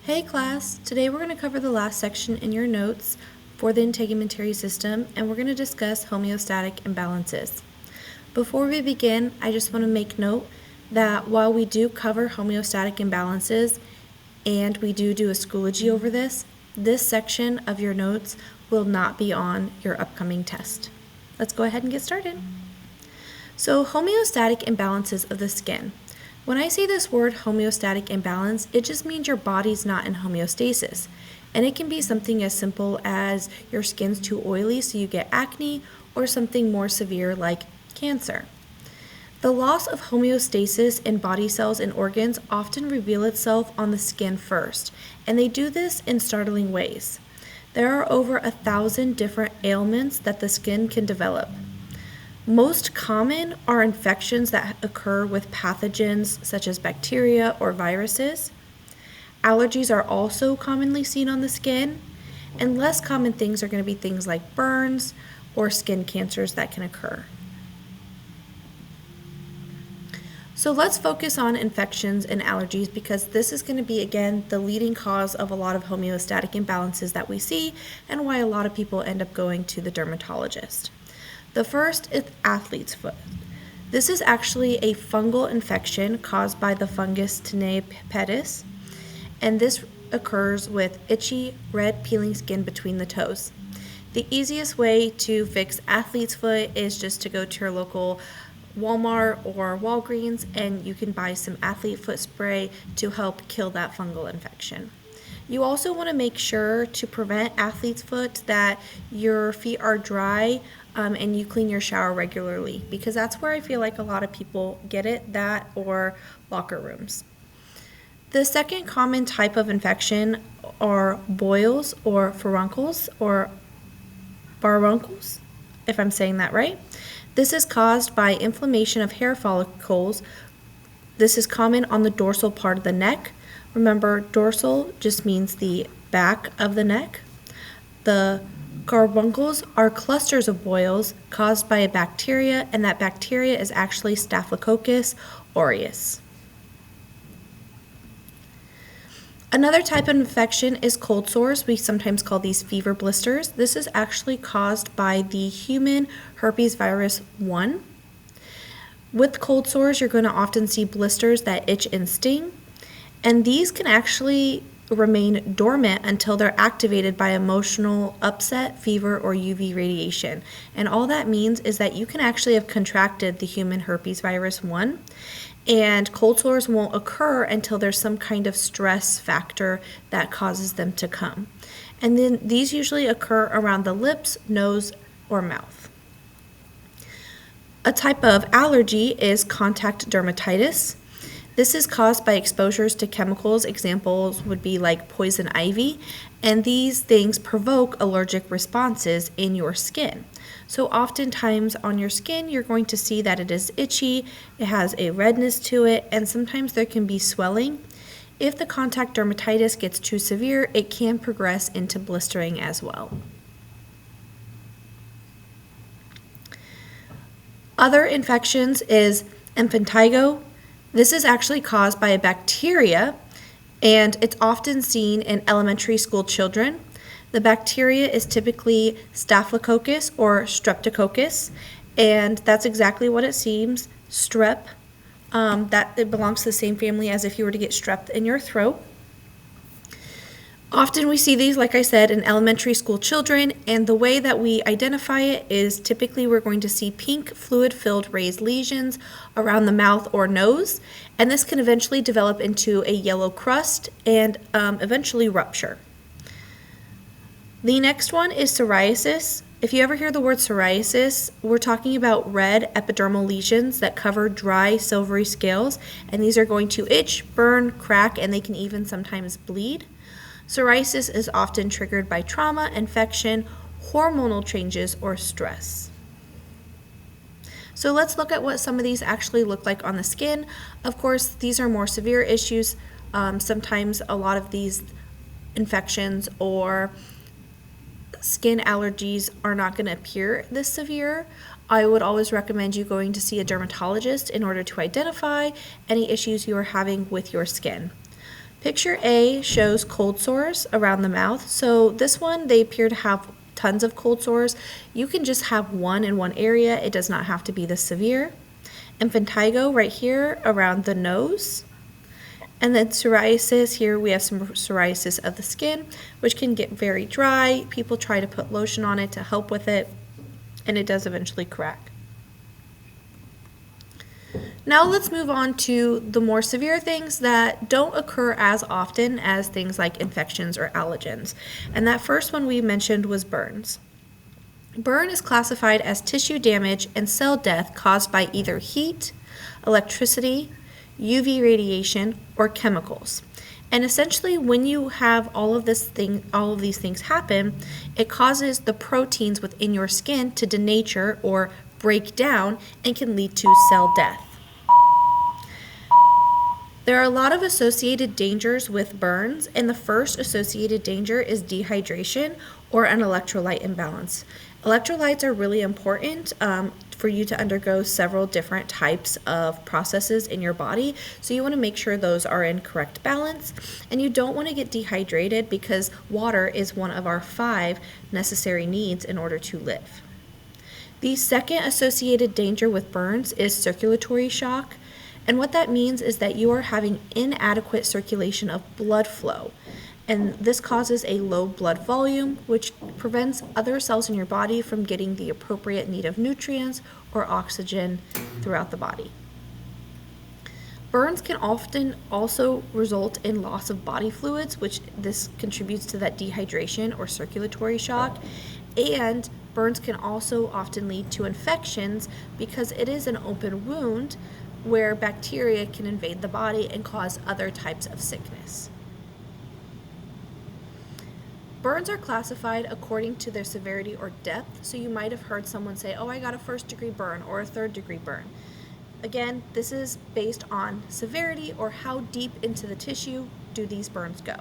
Hey class, today we're going to cover the last section in your notes for the integumentary system, and we're going to discuss homeostatic imbalances. Before we begin, I just want to make note that while we do cover homeostatic imbalances and we do a Schoology over this section of your notes will not be on your upcoming test. Let's go ahead and get started. So homeostatic imbalances of the skin. When I say this word homeostatic imbalance, it just means your body's not in homeostasis. And it can be something as simple as your skin's too oily so you get acne, or something more severe like cancer. The loss of homeostasis in body cells and organs often reveal itself on the skin first, and they do this in startling ways. There are over 1,000 different ailments that the skin can develop. Most common are infections that occur with pathogens such as bacteria or viruses. Allergies are also commonly seen on the skin, and less common things are going to be things like burns or skin cancers that can occur. So let's focus on infections and allergies because this is going to be, again, the leading cause of a lot of homeostatic imbalances that we see and why a lot of people end up going to the dermatologist. The first is athlete's foot. This is actually a fungal infection caused by the fungus Tinea pedis, and this occurs with itchy, red, peeling skin between the toes. The easiest way to fix athlete's foot is just to go to your local Walmart or Walgreens and you can buy some athlete foot spray to help kill that fungal infection. You also want to make sure to prevent athlete's foot that your feet are dry and you clean your shower regularly, because that's where I feel like a lot of people get it, that or locker rooms. The second common type of infection are boils or furuncles or barbuncles, if I'm saying that right. This is caused by inflammation of hair follicles. This is common on the dorsal part of the neck. Remember, dorsal just means the back of the neck. The carbuncles are clusters of boils caused by a bacteria, and that bacteria is actually Staphylococcus aureus. Another type of infection is cold sores. We sometimes call these fever blisters. This is actually caused by the human herpes virus 1. With cold sores, you're going to often see blisters that itch and sting, and these can actually remain dormant until they're activated by emotional upset, fever, or UV radiation. And all that means is that you can actually have contracted the human herpes virus 1, and cold sores won't occur until there's some kind of stress factor that causes them to come. And then these usually occur around the lips, nose, or mouth. A type of allergy is contact dermatitis. This is caused by exposures to chemicals. Examples would be like poison ivy, and these things provoke allergic responses in your skin. So oftentimes on your skin, you're going to see that it is itchy, it has a redness to it, and sometimes there can be swelling. If the contact dermatitis gets too severe, it can progress into blistering as well. Other infections is impetigo. This is actually caused by a bacteria, and it's often seen in elementary school children. The bacteria is typically Staphylococcus or Streptococcus, and that's exactly what it seems, strep. That it belongs to the same family as if you were to get strep in your throat. Often we see these, like I said, in elementary school children, and the way that we identify it is typically we're going to see pink fluid-filled raised lesions around the mouth or nose, and this can eventually develop into a yellow crust and eventually rupture. The next one is psoriasis. If you ever hear the word psoriasis, we're talking about red epidermal lesions that cover dry silvery scales, and these are going to itch, burn, crack, and they can even sometimes bleed. Psoriasis is often triggered by trauma, infection, hormonal changes, or stress. So let's look at what some of these actually look like on the skin. Of course, these are more severe issues. Sometimes a lot of these infections or skin allergies are not going to appear this severe. I would always recommend you going to see a dermatologist in order to identify any issues you are having with your skin. Picture A shows cold sores around the mouth. So this one, they appear to have tons of cold sores. You can just have one in one area. It does not have to be this severe. Impetigo right here around the nose. And then psoriasis, here we have some psoriasis of the skin, which can get very dry. People try to put lotion on it to help with it, and it does eventually crack. Now let's move on to the more severe things that don't occur as often as things like infections or allergens. And that first one we mentioned was burns. Burn is classified as tissue damage and cell death caused by either heat, electricity, UV radiation, or chemicals. And essentially, when you have all of these things happen, it causes the proteins within your skin to denature or break down and can lead to cell death. There are a lot of associated dangers with burns, and the first associated danger is dehydration or an electrolyte imbalance. Electrolytes are really important for you to undergo several different types of processes in your body, so you want to make sure those are in correct balance, and you don't want to get dehydrated because water is one of our 5 necessary needs in order to live. The second associated danger with burns is circulatory shock. And what that means is that you are having inadequate circulation of blood flow. And this causes a low blood volume, which prevents other cells in your body from getting the appropriate need of nutrients or oxygen throughout the body. Burns can often also result in loss of body fluids, which this contributes to that dehydration or circulatory shock. And burns can also often lead to infections because it is an open wound where bacteria can invade the body and cause other types of sickness. Burns are classified according to their severity or depth, so you might have heard someone say, oh, I got a 1st-degree burn or a 3rd-degree burn. Again, this is based on severity or how deep into the tissue do these burns go.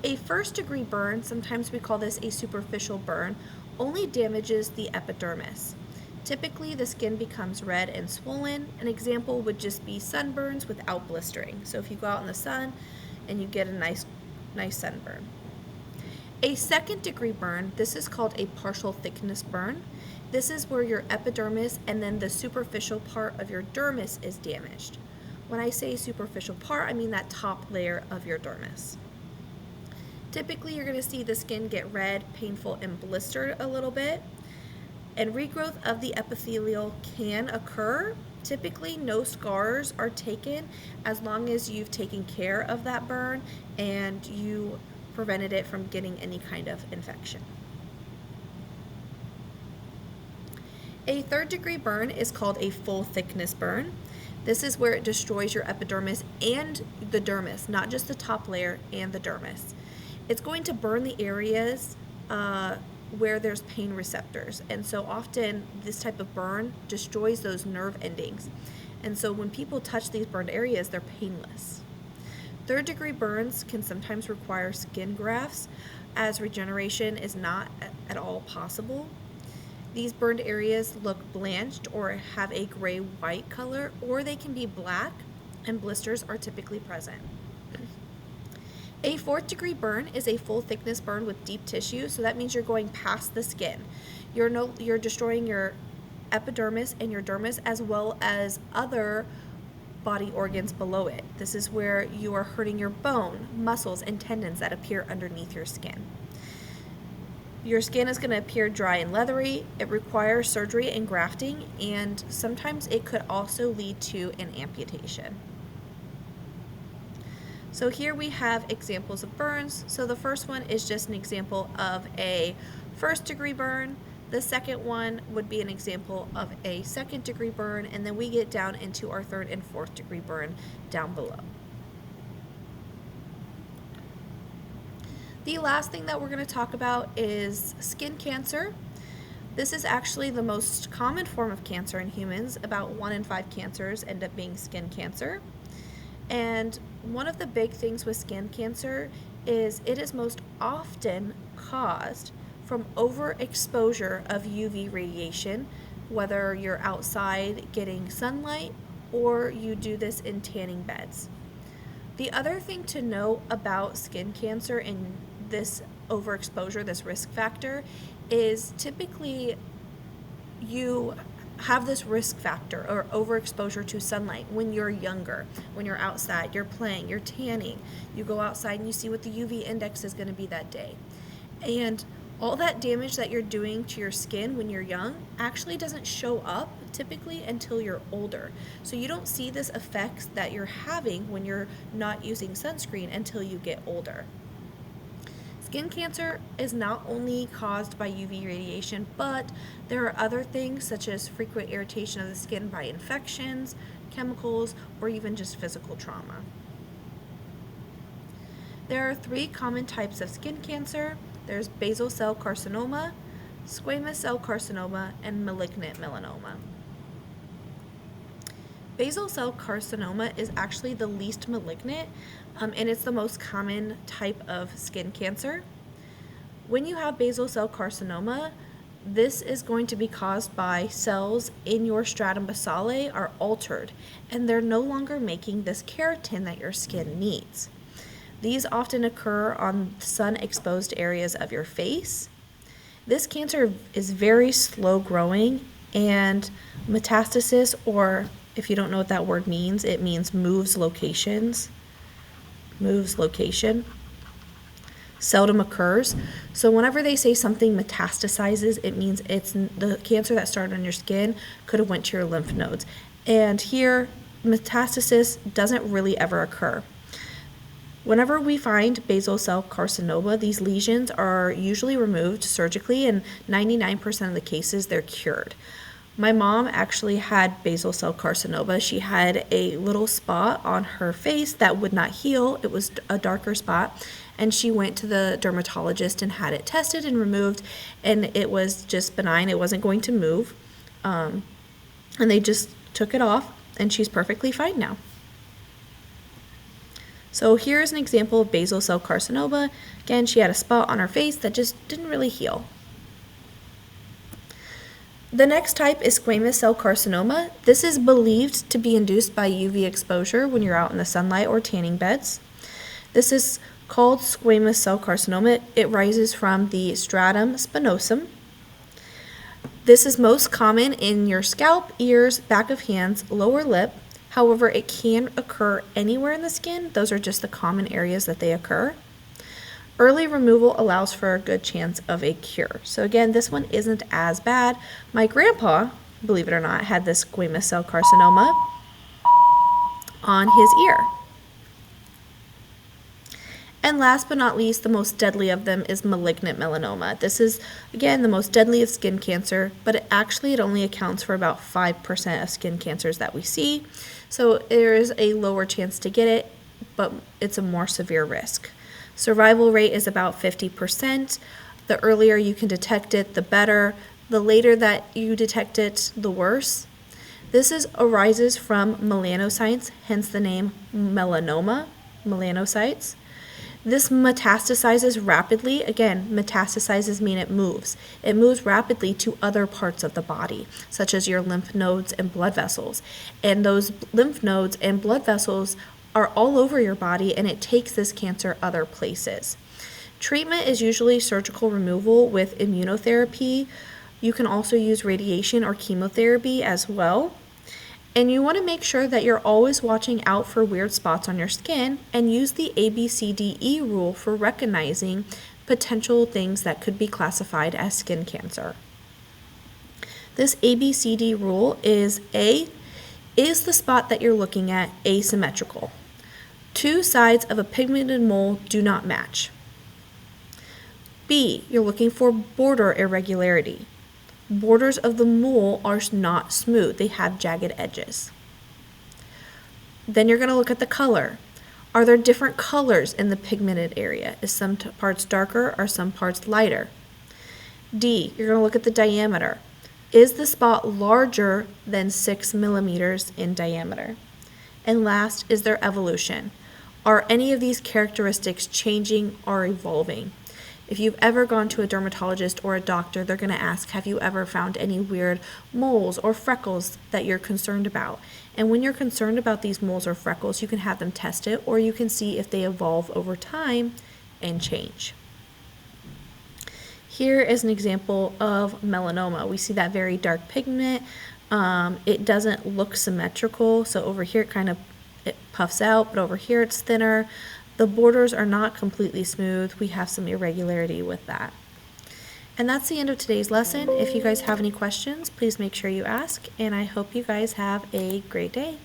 A 1st-degree burn, sometimes we call this a superficial burn, only damages the epidermis. Typically, the skin becomes red and swollen. An example would just be sunburns without blistering. So if you go out in the sun and you get a nice sunburn. A 2nd-degree burn, this is called a partial thickness burn. This is where your epidermis and then the superficial part of your dermis is damaged. When I say superficial part, I mean that top layer of your dermis. Typically, you're going to see the skin get red, painful, and blistered a little bit. And regrowth of the epithelial can occur. Typically, no scars are taken as long as you've taken care of that burn and you prevented it from getting any kind of infection. A 3rd-degree burn is called a full thickness burn. This is where it destroys your epidermis and the dermis, not just the top layer and the dermis. It's going to burn the areas where there's pain receptors, and so often this type of burn destroys those nerve endings, and so when people touch these burned areas, they're painless. 3rd-degree burns can sometimes require skin grafts, as regeneration is not at all possible. These burned areas look blanched or have a gray-white color, or they can be black, and blisters are typically present. A 4th-degree burn is a full thickness burn with deep tissue, so that means you're going past the skin. You're destroying your epidermis and your dermis as well as other body organs below it. This is where you are hurting your bone, muscles, and tendons that appear underneath your skin. Your skin is going to appear dry and leathery. It requires surgery and grafting, and sometimes it could also lead to an amputation. So here we have examples of burns. So the first one is just an example of a 1st-degree burn. The second one would be an example of a 2nd-degree burn, and then we get down into our 3rd and 4th-degree burn down below. The last thing that we're going to talk about is skin cancer. This is actually the most common form of cancer in humans. About 1 in 5 cancers end up being skin cancer. And one of the big things with skin cancer is it is most often caused from overexposure of UV radiation, whether you're outside getting sunlight or you do this in tanning beds. The other thing to know about skin cancer and this overexposure, this risk factor, is typically you have this risk factor or overexposure to sunlight when you're younger, when you're outside, you're playing, you're tanning, you go outside and you see what the UV index is going to be that day. And all that damage that you're doing to your skin when you're young actually doesn't show up typically until you're older. So you don't see this effects that you're having when you're not using sunscreen until you get older. Skin cancer is not only caused by UV radiation, but there are other things such as frequent irritation of the skin by infections, chemicals, or even just physical trauma. There are 3 common types of skin cancer. There's basal cell carcinoma, squamous cell carcinoma, and malignant melanoma. Basal cell carcinoma is actually the least malignant, and it's the most common type of skin cancer. When you have basal cell carcinoma, this is going to be caused by cells in your stratum basale are altered, and they're no longer making this keratin that your skin needs. These often occur on sun-exposed areas of your face. This cancer is very slow growing, and metastasis, or if you don't know what that word means, it means moves location, seldom occurs. So whenever they say something metastasizes, it means it's the cancer that started on your skin could have went to your lymph nodes. And here, metastasis doesn't really ever occur. Whenever we find basal cell carcinoma, these lesions are usually removed surgically, and 99% of the cases they're cured. My mom actually had basal cell carcinoma. She had a little spot on her face that would not heal. It was a darker spot, and she went to the dermatologist and had it tested and removed, and it was just benign. It wasn't going to move, and they just took it off, and she's perfectly fine now. So here's an example of basal cell carcinoma. Again, she had a spot on her face that just didn't really heal. The next type is squamous cell carcinoma. This is believed to be induced by UV exposure when you're out in the sunlight or tanning beds. This is called squamous cell carcinoma. It rises from the stratum spinosum. This is most common in your scalp, ears, back of hands, lower lip. However, it can occur anywhere in the skin. Those are just the common areas that they occur. Early removal allows for a good chance of a cure. So again, this one isn't as bad. My grandpa, believe it or not, had this squamous cell carcinoma on his ear. And last but not least, the most deadly of them is malignant melanoma. This is, again, the most deadly of skin cancer, but it only accounts for about 5% of skin cancers that we see. So there is a lower chance to get it, but it's a more severe risk. Survival rate is about 50%. The earlier you can detect it, the better. The later that you detect it, the worse. This arises from melanocytes, hence the name melanoma, melanocytes. This metastasizes rapidly. Again, metastasizes mean it moves. It moves rapidly to other parts of the body, such as your lymph nodes and blood vessels. And those lymph nodes and blood vessels are all over your body, and it takes this cancer other places. Treatment is usually surgical removal with immunotherapy. You can also use radiation or chemotherapy as well. And you want to make sure that you're always watching out for weird spots on your skin and use the ABCDE rule for recognizing potential things that could be classified as skin cancer. This ABCD rule is A, is the spot that you're looking at asymmetrical? 2 sides of a pigmented mole do not match. B, you're looking for border irregularity. Borders of the mole are not smooth. They have jagged edges. Then you're going to look at the color. Are there different colors in the pigmented area? Is some parts darker or some parts lighter? D, you're going to look at the diameter. Is the spot larger than 6 millimeters in diameter? And last, is there evolution? Are any of these characteristics changing or evolving? If you've ever gone to a dermatologist or a doctor, they're going to ask, have you ever found any weird moles or freckles that you're concerned about? And when you're concerned about these moles or freckles, you can have them test it, or you can see if they evolve over time and change. Here is an example of melanoma. We see that very dark pigment. It doesn't look symmetrical, so over here it puffs out, but over here it's thinner. The borders are not completely smooth. We have some irregularity with that. And that's the end of today's lesson. If you guys have any questions, please make sure you ask, and I hope you guys have a great day.